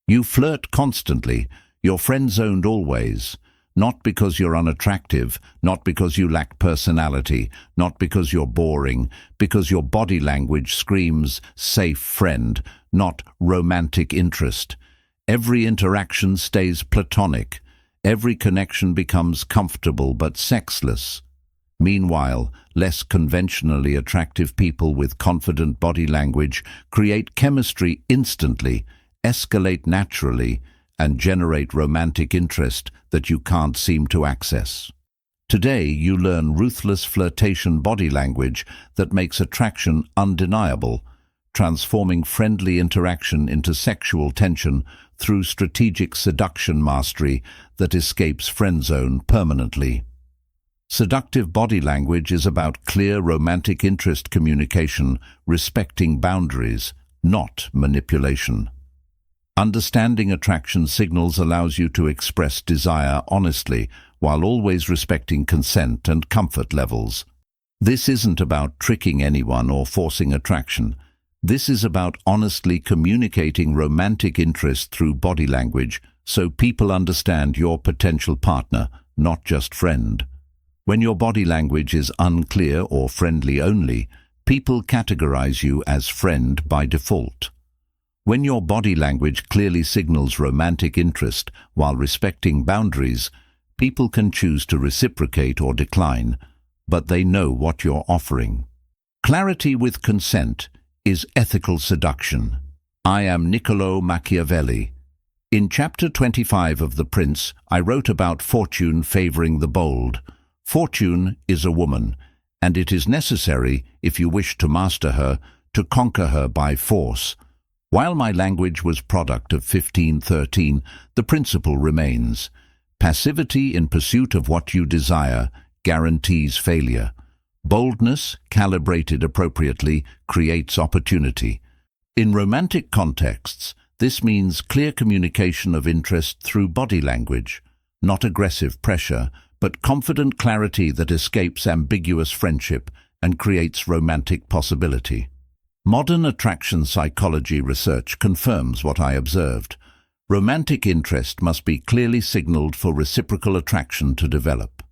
You flirt constantly, you're friend-zoned always. Not because you're unattractive, not because you lack personality, not because you're boring, because your body language screams safe friend, not romantic interest. Every interaction stays platonic. Every connection becomes comfortable but sexless. Meanwhile, less conventionally attractive people with confident body language create chemistry instantly, escalate naturally, and generate romantic interest that you can't seem to access. Today, you learn ruthless flirtation body language that makes attraction undeniable, transforming friendly interaction into sexual tension through strategic seduction mastery that escapes friend zone permanently. Seductive body language is about clear romantic interest communication, respecting boundaries, not manipulation. Understanding attraction signals allows you to express desire honestly while always respecting consent and comfort levels. This isn't about tricking anyone or forcing attraction. This is about honestly communicating romantic interest through body language so people understand your potential partner, not just friend. When your body language is unclear or friendly only, people categorize you as friend by default. When your body language clearly signals romantic interest while respecting boundaries, people can choose to reciprocate or decline, but they know what you're offering. Clarity with consent is ethical seduction. I am Niccolo Machiavelli. In Chapter 25 of The Prince, I wrote about fortune favoring the bold. Fortune is a woman, and it is necessary, if you wish to master her, to conquer her by force. While my language was product of 1513, the principle remains. Passivity in pursuit of what you desire guarantees failure. Boldness, calibrated appropriately, creates opportunity. In romantic contexts, this means clear communication of interest through body language, not aggressive pressure, but confident clarity that escapes ambiguous friendship and creates romantic possibility. Modern attraction psychology research confirms what I observed. Romantic interest must be clearly signaled for reciprocal attraction to develop.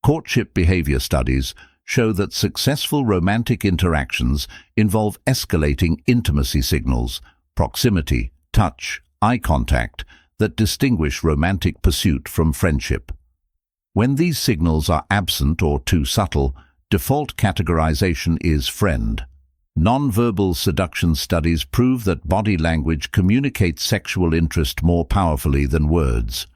Courtship behavior studies show that successful romantic interactions involve escalating intimacy signals, proximity, touch, eye contact, that distinguish romantic pursuit from friendship. When these signals are absent or too subtle, default categorization is friend. Non-verbal seduction studies prove that body language communicates sexual interest more powerfully than words.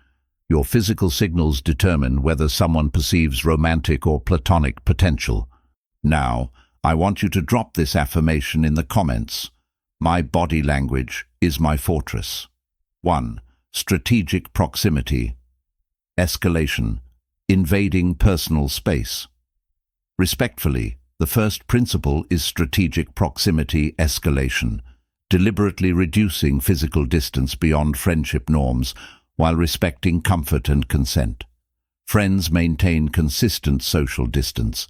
Your physical signals determine whether someone perceives romantic or platonic potential. Now, I want you to drop this affirmation in the comments. My body language is my fortress. 1. Strategic proximity. Escalation. Invading personal space. Respectfully, the first principle is strategic proximity escalation, deliberately reducing physical distance beyond friendship norms while respecting comfort and consent. Friends maintain consistent social distance.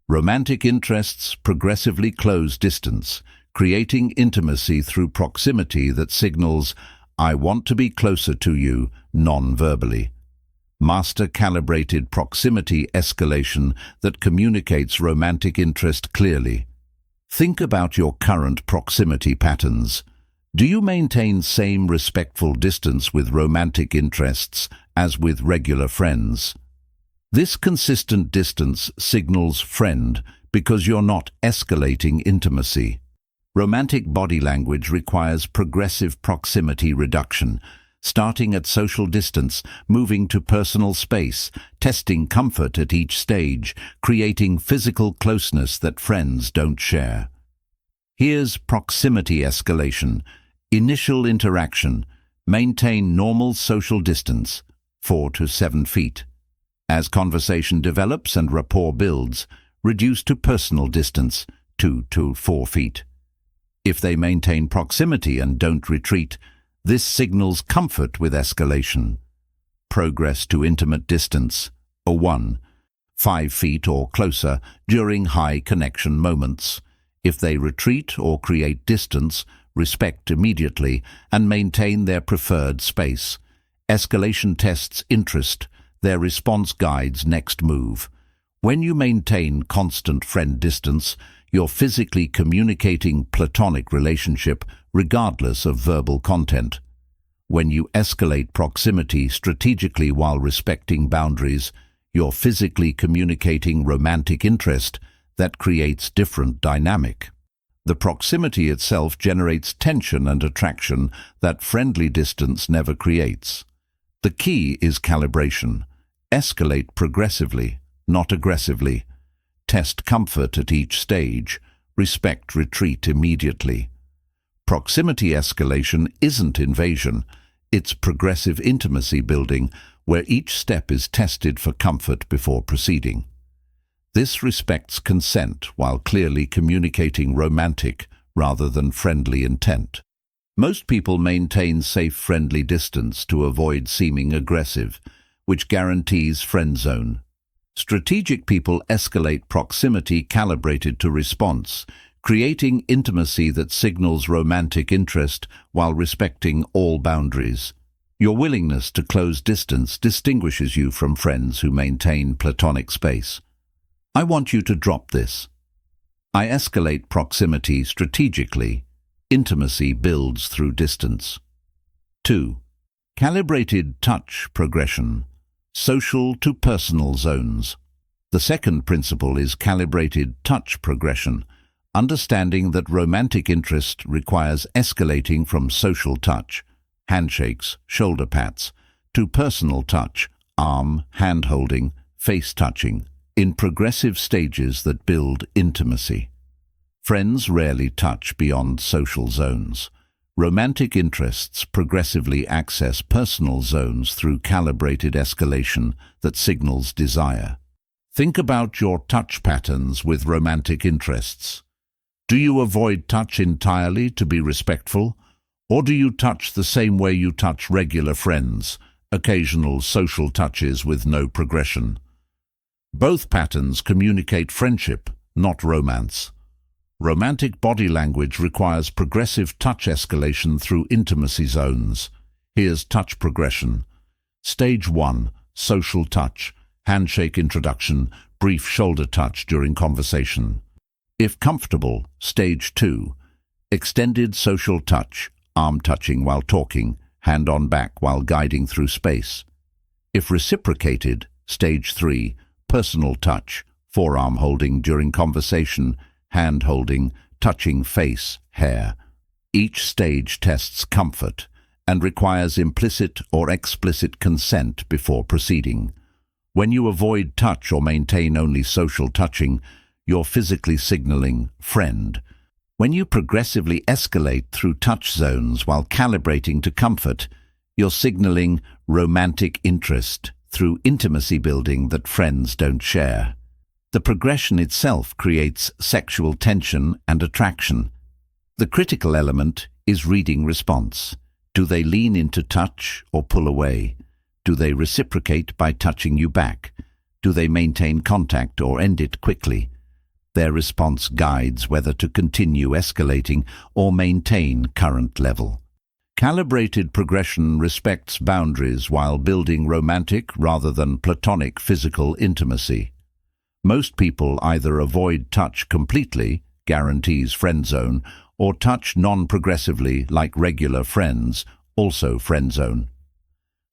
Romantic interests progressively close distance, creating intimacy through proximity that signals, I want to be closer to you, non-verbally. Master calibrated proximity escalation that communicates romantic interest clearly. Think about your current proximity patterns. Do you maintain same respectful distance with romantic interests as with regular friends? This consistent distance signals friend because you're not escalating intimacy. Romantic body language requires progressive proximity reduction, starting at social distance, moving to personal space, testing comfort at each stage, creating physical closeness that friends don't share. Here's proximity escalation. Initial interaction. Maintain normal social distance, 4 to 7 feet. As conversation develops and rapport builds, reduce to personal distance, 2 to 4 feet. If they maintain proximity and don't retreat, this signals comfort with escalation. Progress to intimate distance, 1, 5 feet or closer during high connection moments. If they retreat or create distance, respect immediately, and maintain their preferred space. Escalation tests interest, their response guides next move. When you maintain constant friend distance, you're physically communicating platonic relationship regardless of verbal content. When you escalate proximity strategically while respecting boundaries, you're physically communicating romantic interest that creates different dynamic. The proximity itself generates tension and attraction that friendly distance never creates. The key is calibration. Escalate progressively, not aggressively. Test comfort at each stage. Respect retreat immediately. Proximity escalation isn't invasion. It's progressive intimacy building where each step is tested for comfort before proceeding. This respects consent while clearly communicating romantic rather than friendly intent. Most people maintain safe friendly distance to avoid seeming aggressive, which guarantees friend zone. Strategic people escalate proximity calibrated to response, creating intimacy that signals romantic interest while respecting all boundaries. Your willingness to close distance distinguishes you from friends who maintain platonic space. I want you to drop this. I escalate proximity strategically. Intimacy builds through distance. 2. Calibrated touch progression. Social to personal zones. The second principle is calibrated touch progression, understanding that romantic interest requires escalating from social touch, handshakes, shoulder pats, to personal touch, arm, hand-holding, face-touching, in progressive stages that build intimacy. Friends rarely touch beyond social zones. Romantic interests progressively access personal zones through calibrated escalation that signals desire. Think about your touch patterns with romantic interests. Do you avoid touch entirely to be respectful? Or do you touch the same way you touch regular friends, occasional social touches with no progression? Both patterns communicate friendship, not romance. Romantic body language requires progressive touch escalation through intimacy zones. Here's touch progression. Stage 1, social touch, handshake introduction, brief shoulder touch during conversation. If comfortable, stage 2, extended social touch, arm touching while talking, hand on back while guiding through space. If reciprocated, stage 3, personal touch, forearm holding during conversation, hand holding, touching face, hair. Each stage tests comfort and requires implicit or explicit consent before proceeding. When you avoid touch or maintain only social touching, you're physically signaling friend. When you progressively escalate through touch zones while calibrating to comfort, you're signaling romantic interest through intimacy building that friends don't share. The progression itself creates sexual tension and attraction. The critical element is reading response. Do they lean into touch or pull away? Do they reciprocate by touching you back? Do they maintain contact or end it quickly? Their response guides whether to continue escalating or maintain current level. Calibrated progression respects boundaries while building romantic rather than platonic physical intimacy. Most people either avoid touch completely, guarantees friend zone, or touch non-progressively like regular friends, also friend zone.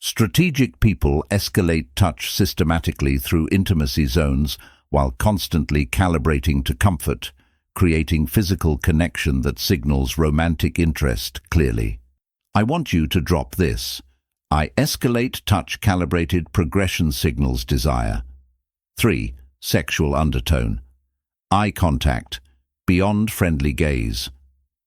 Strategic people escalate touch systematically through intimacy zones while constantly calibrating to comfort, creating physical connection that signals romantic interest clearly. I want you to drop this. I escalate touch calibrated progression signals desire. 3. Sexual undertone. Eye contact, beyond friendly gaze.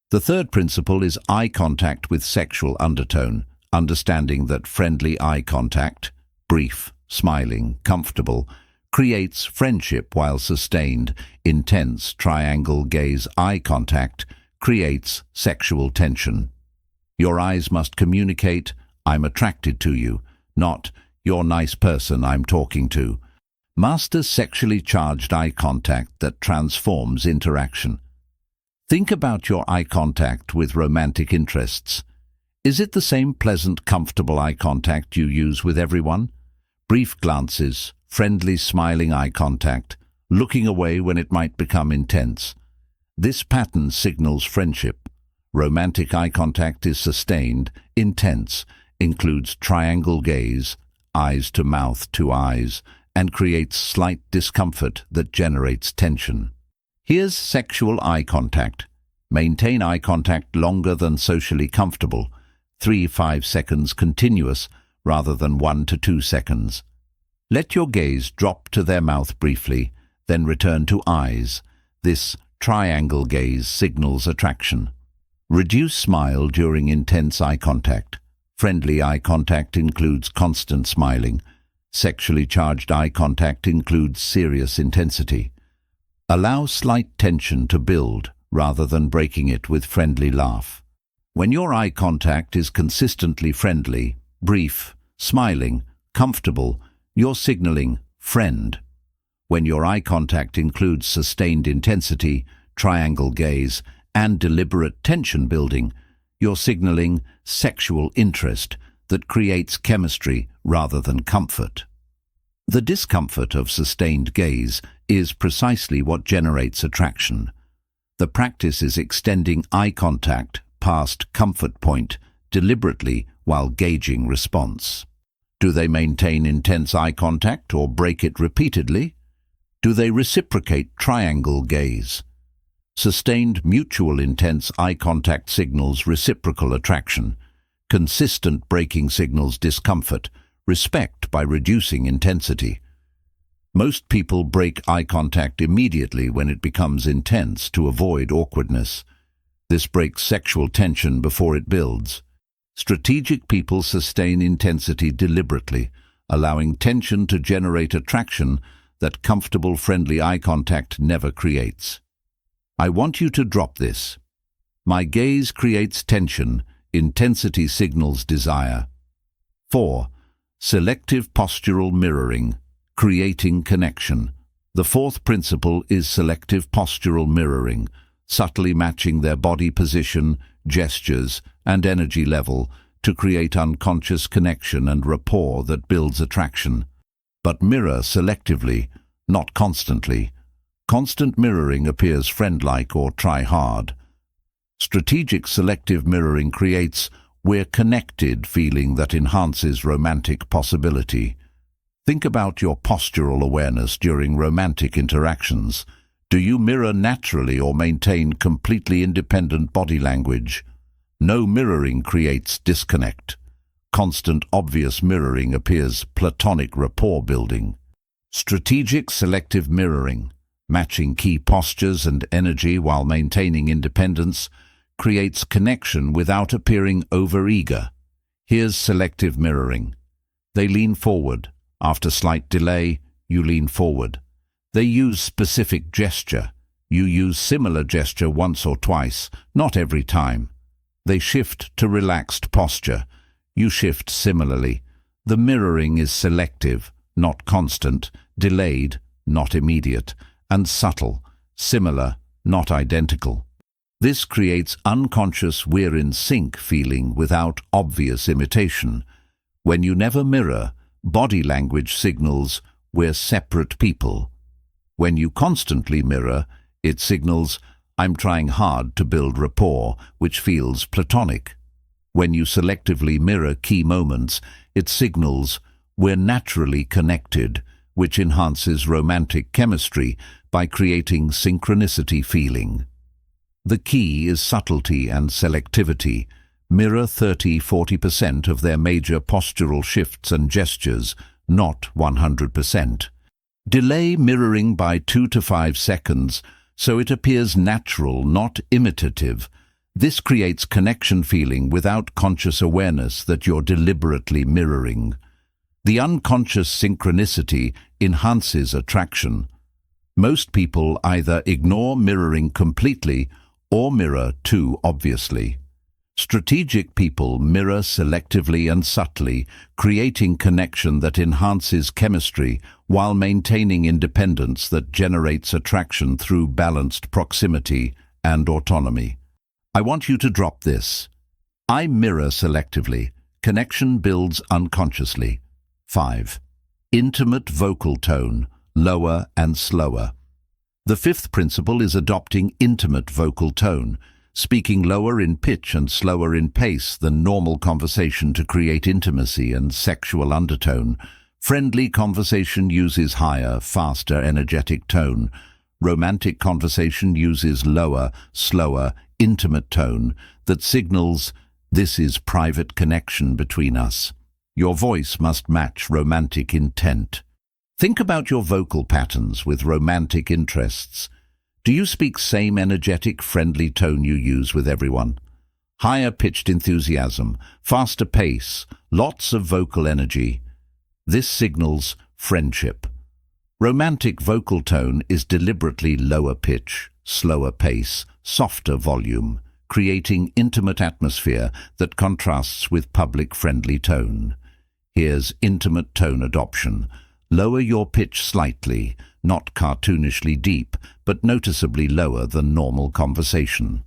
The third principle is eye contact with sexual undertone, understanding that friendly eye contact, brief, smiling, comfortable, creates friendship while sustained, intense triangle gaze eye contact creates sexual tension. Your eyes must communicate, I'm attracted to you, not, you're nice person I'm talking to. Master sexually charged eye contact that transforms interaction. Think about your eye contact with romantic interests. Is it the same pleasant, comfortable eye contact you use with everyone? Brief glances, friendly, smiling eye contact, looking away when it might become intense. This pattern signals friendship. Romantic eye contact is sustained, intense, includes triangle gaze, eyes to mouth to eyes, and creates slight discomfort that generates tension. Here's sexual eye contact. Maintain eye contact longer than socially comfortable, 3-5 seconds continuous rather than 1 to 2 seconds. Let your gaze drop to their mouth briefly, then return to eyes. This triangle gaze signals attraction. Reduce smile during intense eye contact. Friendly eye contact includes constant smiling. Sexually charged eye contact includes serious intensity. Allow slight tension to build rather than breaking it with friendly laugh. When your eye contact is consistently friendly, brief, smiling, comfortable, you're signaling friend. When your eye contact includes sustained intensity, triangle gaze, and deliberate tension building, you're signaling sexual interest that creates chemistry rather than comfort. The discomfort of sustained gaze is precisely what generates attraction. The practice is extending eye contact past comfort point deliberately while gauging response. Do they maintain intense eye contact or break it repeatedly? Do they reciprocate triangle gaze? Sustained mutual intense eye contact signals reciprocal attraction. Consistent breaking signals discomfort, respect by reducing intensity. Most people break eye contact immediately when it becomes intense to avoid awkwardness. This breaks sexual tension before it builds. Strategic people sustain intensity deliberately, allowing tension to generate attraction that comfortable, friendly eye contact never creates. I want you to drop this. My gaze creates tension, intensity signals desire. 4. Selective postural mirroring, creating connection. The fourth principle is selective postural mirroring, subtly matching their body position, gestures, and energy level to create unconscious connection and rapport that builds attraction. But mirror selectively, not constantly. Constant mirroring appears friend-like or try hard. Strategic selective mirroring creates "we're connected" feeling that enhances romantic possibility. Think about your postural awareness during romantic interactions. Do you mirror naturally or maintain completely independent body language? No mirroring creates disconnect. Constant obvious mirroring appears platonic rapport building. Strategic selective mirroring, matching key postures and energy while maintaining independence, creates connection without appearing overeager. Here's selective mirroring. They lean forward. After slight delay, you lean forward. They use specific gesture. You use similar gesture once or twice, not every time. They shift to relaxed posture. You shift similarly. The mirroring is selective, not constant, delayed, not immediate, and subtle, similar, not identical. This creates unconscious "we're in sync" feeling without obvious imitation. When you never mirror, body language signals "we're separate people." When you constantly mirror, it signals "I'm trying hard to build rapport," which feels platonic. When you selectively mirror key moments, it signals "we're naturally connected," which enhances romantic chemistry by creating synchronicity feeling. The key is subtlety and selectivity. Mirror 30–40% of their major postural shifts and gestures, not 100%. Delay mirroring by 2 to 5 seconds so it appears natural, not imitative. This creates connection feeling without conscious awareness that you're deliberately mirroring. The unconscious synchronicity enhances attraction. Most people either ignore mirroring completely or mirror too obviously. Strategic people mirror selectively and subtly, creating connection that enhances chemistry while maintaining independence that generates attraction through balanced proximity and autonomy. I want you to drop this. I mirror selectively. Connection builds unconsciously. 5. Intimate vocal tone, lower and slower. The fifth principle is adopting intimate vocal tone, speaking lower in pitch and slower in pace than normal conversation to create intimacy and sexual undertone. Friendly conversation uses higher, faster, energetic tone. Romantic conversation uses lower, slower, intimate tone that signals, "This is private connection between us." Your voice must match romantic intent. Think about your vocal patterns with romantic interests. Do you speak same energetic, friendly tone you use with everyone? Higher pitched enthusiasm, faster pace, lots of vocal energy. This signals friendship. Romantic vocal tone is deliberately lower pitch, slower pace, softer volume, creating intimate atmosphere that contrasts with public friendly tone. Here's intimate tone adoption. Lower your pitch slightly, not cartoonishly deep, but noticeably lower than normal conversation.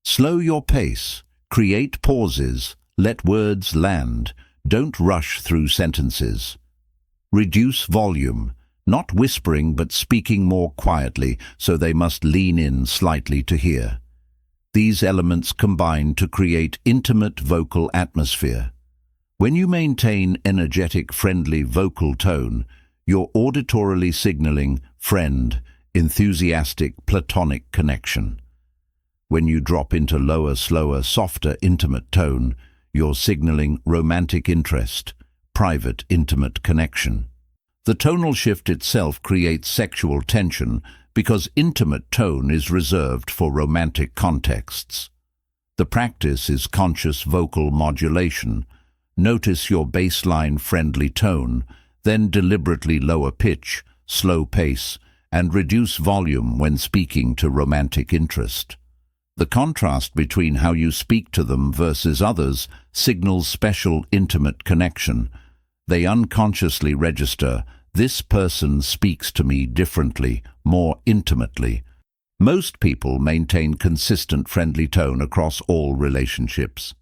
Slow your pace. Create pauses. Let words land. Don't rush through sentences. Reduce volume. Not whispering, but speaking more quietly, so they must lean in slightly to hear. These elements combine to create intimate vocal atmosphere. When you maintain energetic, friendly vocal tone, you're auditorily signaling friend, enthusiastic, platonic connection. When you drop into lower, slower, softer, intimate tone, you're signaling romantic interest, private, intimate connection. The tonal shift itself creates sexual tension because intimate tone is reserved for romantic contexts. The practice is conscious vocal modulation. Notice your baseline friendly tone, then deliberately lower pitch, slow pace, and reduce volume when speaking to romantic interest. The contrast between how you speak to them versus others signals special intimate connection. They unconsciously register, "This person speaks to me differently, more intimately." Most people maintain consistent friendly tone across all relationships.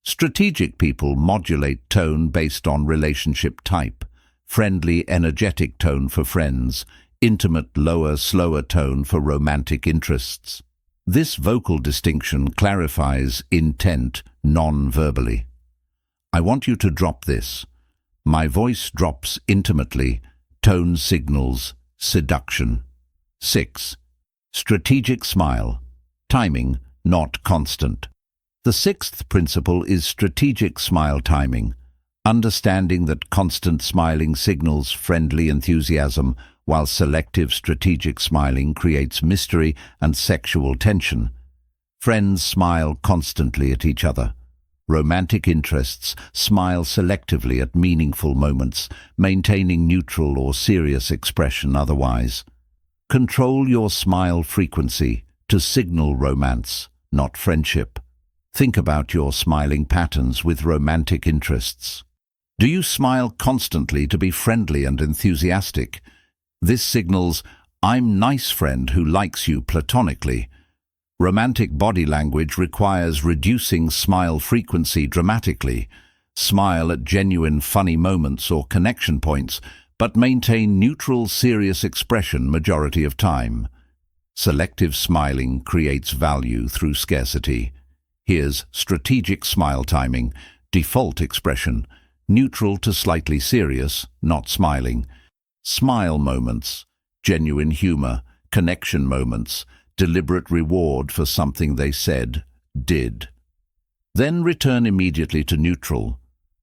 Strategic people modulate tone based on relationship type. Friendly, energetic tone for friends, intimate, lower, slower tone for romantic interests. This vocal distinction clarifies intent non-verbally. I want you to drop this. My voice drops intimately, tone signals seduction. 6. Strategic smile. Timing, not constant. The sixth principle is strategic smile timing. Understanding that constant smiling signals friendly enthusiasm, while selective strategic smiling creates mystery and sexual tension. Friends smile constantly at each other. Romantic interests smile selectively at meaningful moments, maintaining neutral or serious expression otherwise. Control your smile frequency to signal romance, not friendship. Think about your smiling patterns with romantic interests. Do you smile constantly to be friendly and enthusiastic? This signals, "I'm nice friend who likes you platonically." Romantic body language requires reducing smile frequency dramatically. Smile at genuine funny moments or connection points, but maintain neutral, serious expression majority of time. Selective smiling creates value through scarcity. Here's strategic smile timing, default expression, neutral to slightly serious, not smiling. Smile moments, genuine humor, connection moments, deliberate reward for something they said, did. Then return immediately to neutral.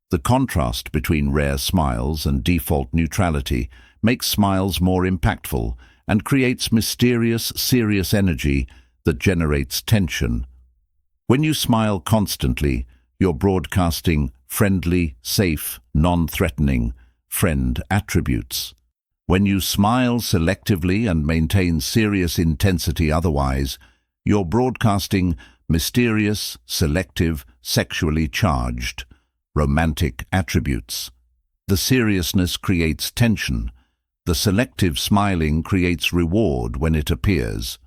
The contrast between rare smiles and default neutrality makes smiles more impactful and creates mysterious, serious energy that generates tension. When you smile constantly, you're broadcasting friendly, safe, non-threatening, friend attributes. When you smile selectively and maintain serious intensity otherwise, you're broadcasting mysterious, selective, sexually charged, romantic attributes. The seriousness creates tension. The selective smiling creates reward when it appears.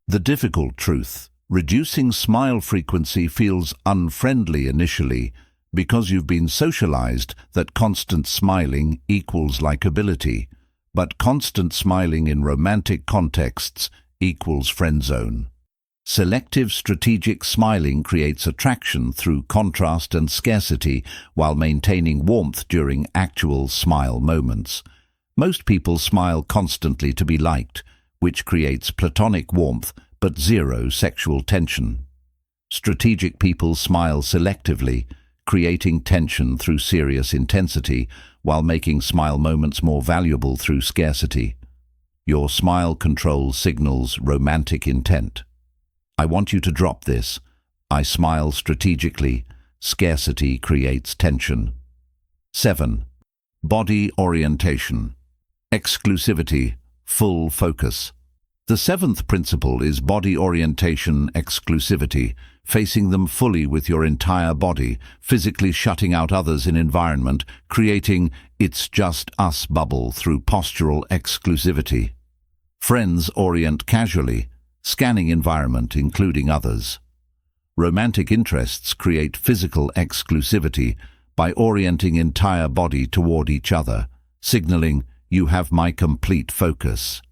The difficult truth: Reducing smile frequency feels unfriendly initially because you've been socialized that constant smiling equals likability, but constant smiling in romantic contexts equals friendzone. Selective strategic smiling creates attraction through contrast and scarcity while maintaining warmth during actual smile moments. Most people smile constantly to be liked, which creates platonic warmth but zero sexual tension. Strategic people smile selectively, creating tension through serious intensity while making smile moments more valuable through scarcity. Your smile control signals romantic intent. I want you to drop this. I smile strategically. Scarcity creates tension. 7. Body orientation. Exclusivity. Full focus. The 7th principle is body orientation exclusivity, facing them fully with your entire body, physically shutting out others in environment, creating "it's just us" bubble through postural exclusivity. Friends orient casually, scanning environment including others. Romantic interests create physical exclusivity by orienting entire body toward each other, signaling "you have my complete focus."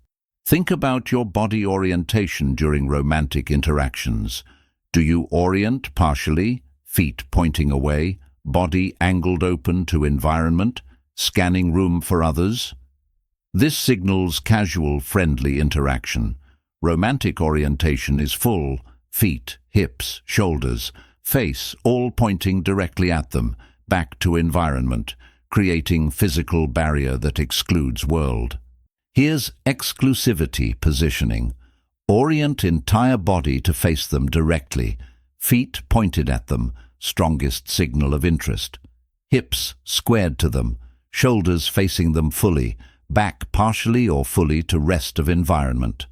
Think about your body orientation during romantic interactions. Do you orient partially, feet pointing away, body angled open to environment, scanning room for others? This signals casual, friendly interaction. Romantic orientation is full, feet, hips, shoulders, face all pointing directly at them, back to environment, creating physical barrier that excludes world. Here's exclusivity positioning. Orient entire body to face them directly, feet pointed at them, strongest signal of interest. Hips squared to them, shoulders facing them fully, back partially or fully to rest of environment.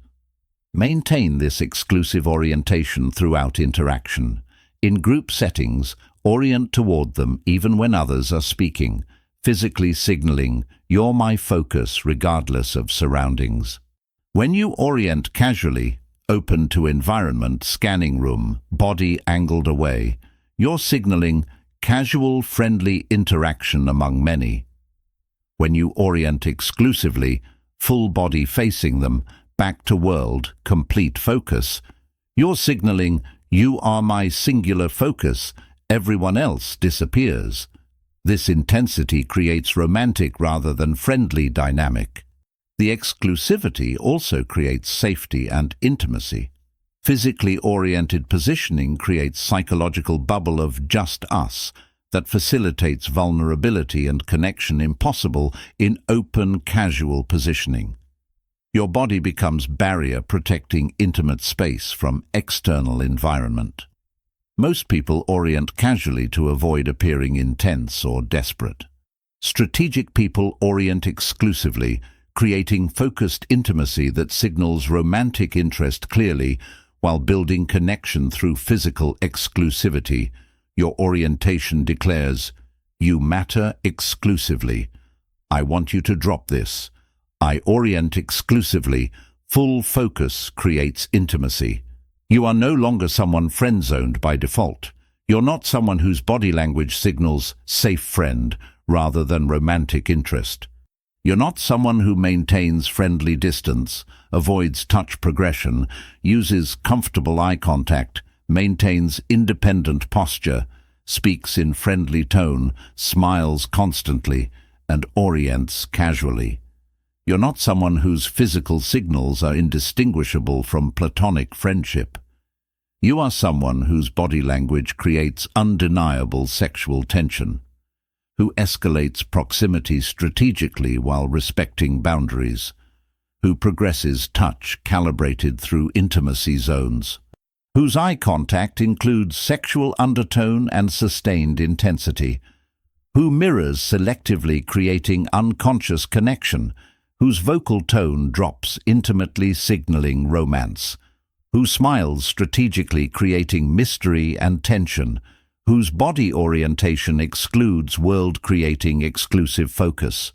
Maintain this exclusive orientation throughout interaction. In group settings, orient toward them even when others are speaking, physically signaling, "you're my focus regardless of surroundings." When you orient casually, open to environment, scanning room, body angled away, you're signaling casual, friendly interaction among many. When you orient exclusively, full body facing them, back to world, complete focus, you're signaling "you are my singular focus, everyone else disappears." This intensity creates romantic rather than friendly dynamic. The exclusivity also creates safety and intimacy. Physically oriented positioning creates psychological bubble of just us that facilitates vulnerability and connection impossible in open, casual positioning. Your body becomes barrier protecting intimate space from external environment. Most people orient casually to avoid appearing intense or desperate. Strategic people orient exclusively, creating focused intimacy that signals romantic interest clearly while building connection through physical exclusivity. Your orientation declares, "You matter exclusively. I want you to drop this. I orient exclusively. Full focus creates intimacy." You are no longer someone friend-zoned by default. You're not someone whose body language signals safe friend rather than romantic interest. You're not someone who maintains friendly distance, avoids touch progression, uses comfortable eye contact, maintains independent posture, speaks in friendly tone, smiles constantly, and orients casually. You're not someone whose physical signals are indistinguishable from platonic friendship. You are someone whose body language creates undeniable sexual tension, who escalates proximity strategically while respecting boundaries, who progresses touch calibrated through intimacy zones, whose eye contact includes sexual undertone and sustained intensity, who mirrors selectively creating unconscious connection, whose vocal tone drops intimately signaling romance, who smiles strategically creating mystery and tension, whose body orientation excludes world-creating exclusive focus.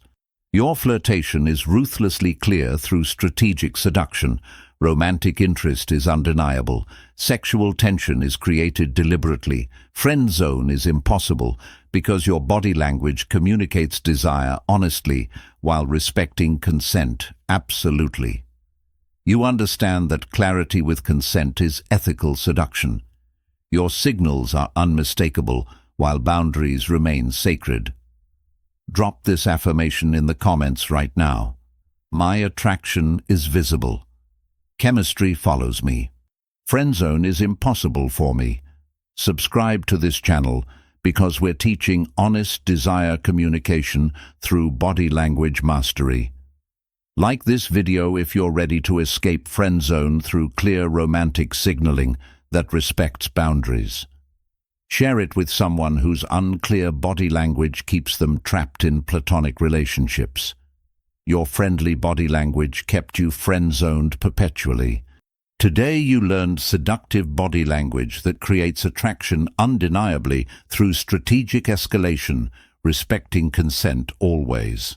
Your flirtation is ruthlessly clear through strategic seduction, Romantic interest is undeniable. Sexual tension is created deliberately. Friend zone is impossible because your body language communicates desire honestly while respecting consent absolutely. You understand that clarity with consent is ethical seduction. Your signals are unmistakable while boundaries remain sacred. Drop this affirmation in the comments right now. My attraction is visible. Chemistry follows me. Friendzone is impossible for me. Subscribe to this channel because we're teaching honest desire communication through body language mastery. Like this video if you're ready to escape friendzone through clear romantic signaling that respects boundaries. Share it with someone whose unclear body language keeps them trapped in platonic relationships. Your friendly body language kept you friend-zoned perpetually. Today you learned seductive body language that creates attraction undeniably through strategic escalation, respecting consent always.